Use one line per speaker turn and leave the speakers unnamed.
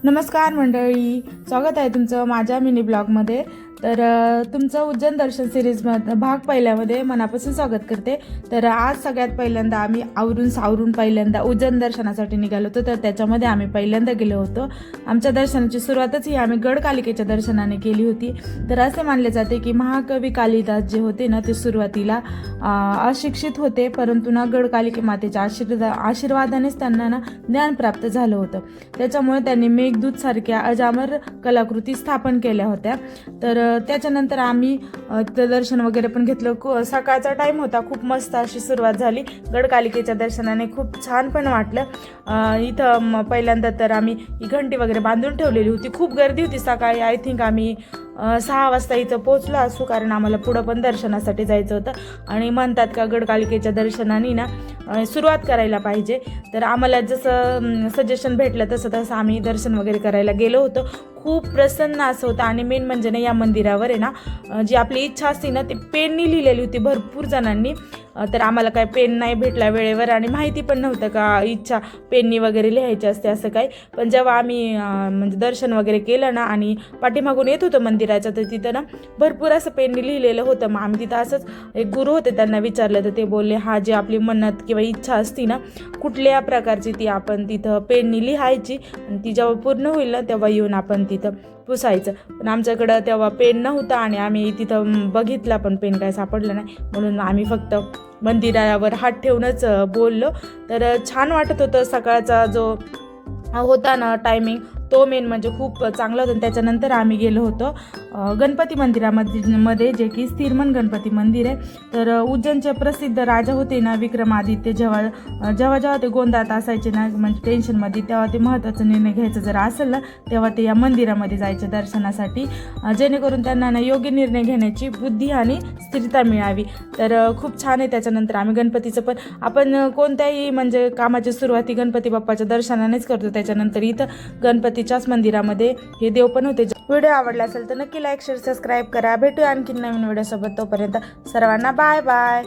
नमस्कार मंडळी, स्वागत आहे तुमचं माझ्या मिनी ब्लॉगमध्ये. तर तुमचं उज्जैन दर्शन सिरीजमध्ये भाग पहिल्यामध्ये मनापासून स्वागत करते. तर आज सगळ्यात पहिल्यांदा आम्ही आवरून सावरून पहिल्यांदा उज्जैन दर्शनासाठी निघालो होतो. तर त्याच्यामध्ये आम्ही पहिल्यांदा गेलो होतो. आमच्या दर्शनाची सुरुवातच ही आम्ही गडकालिकेच्या दर्शनाने केली होती. तर असे मानले जाते की महाकवी कालिदास जे होते ना, ते सुरुवातीला अशिक्षित होते, परंतु ना गडकालिके मातेच्या आशीर्वादानेच त्यांना ना ज्ञान प्राप्त झालं होतं. त्याच्यामुळे त्यांनी मेघदूत सारख्या अजामर कलाकृती स्थापन केल्या होत्या. तर त्याच्यानंतर आम्ही दर्शन वगैरे पण घेतलं. सकाळचा टाईम होता, खूप मस्त अशी सुरुवात झाली गडकालिकेच्या दर्शनाने. खूप छान पण वाटलं. इथं पहिल्यांदा तर आम्ही ही घंटी वगैरे बांधून ठेवलेली होती. खूप गर्दी होती सकाळी. आय थिंक आम्ही 6 वाजता इथं पोहोचलो असू, कारण आम्हाला पुढं पण दर्शनासाठी जायचं होतं. आणि म्हणतात का गडकालिकेच्या दर्शनाने ना सुरुवात करायला पाहिजे. तर आम्हाला जसं सजेशन भेटलं तसं आम्ही दर्शन वगैरे करायला गेलो होतो. खूप प्रसन्न असं होतं. आणि मेन म्हणजे ना, या मंदिरावर आहे ना, जी आपली इच्छा असते ना, ती पेननी लिहिलेली होती भरपूर जणांनी. तर आम्हाला काय पेन नाही भेटला वेळेवर, आणि माहिती पण नव्हतं का इच्छा पेननी वगैरे लिहायची असते असं काही. पण जेव्हा आम्ही म्हणजे दर्शन वगैरे केलं ना, आणि पाठीमागून येत होतं मंदिराचं, तर तिथं ना भरपूर असं पेननी लिहिलेलं होतं. मग आम्ही तिथं असंच एक गुरु होते, त्यांना विचारलं. तर ते बोलले, हा जी आपली मन्नत किंवा इच्छा असती ना कुठल्या प्रकारची, ती आपण तिथं पेननी लिहायची, आणि ती जेव्हा पूर्ण होईल ना तेव्हा येऊन आपण तिथं पुसायचं. पण आमच्याकडं तेव्हा पेन नव्हता, आणि आम्ही तिथं बघितला पण पेन काय सापडलं नाही. म्हणून आम्ही फक्त मंदिरावर हात ठेवूनच बोललो. तर छान वाटत होतं. सकाळचा जो होता ना टायमिंग, तो मेन म्हणजे खूप चांगला होता. त्याच्यानंतर आम्ही गेलो होतो गणपती मंदिरामध्ये, जे की स्थिरमन गणपती मंदिर आहे. तर उज्जैनचे प्रसिद्ध राजा होते ना विक्रमादित्य, जेव्हा ते गोंधळात असायचे ना, म्हणजे टेन्शनमध्ये, तेव्हा ते महत्त्वाचा निर्णय घ्यायचा जर असेल ना, तेव्हा ते या मंदिरामध्ये जायचे दर्शनासाठी, जेणेकरून त्यांना ना योग्य निर्णय घेण्याची बुद्धी आणि स्थिरता मिळावी. तर खूप छान आहे. त्याच्यानंतर आम्ही गणपतीचं पण, आपण कोणत्याही म्हणजे कामाची सुरुवाती गणपती बाप्पाच्या दर्शनानेच करतो. त्याच्यानंतर इथं गणपतीच्याच मंदिरामध्ये हे देव पण होते. व्हिडिओ आवडला असेल तर नक्की लाईक, शेअर, सबस्क्राईब करा. भेटूया आणखी नवीन व्हिडिओसोबत. तोपर्यंत सर्वांना बाय बाय.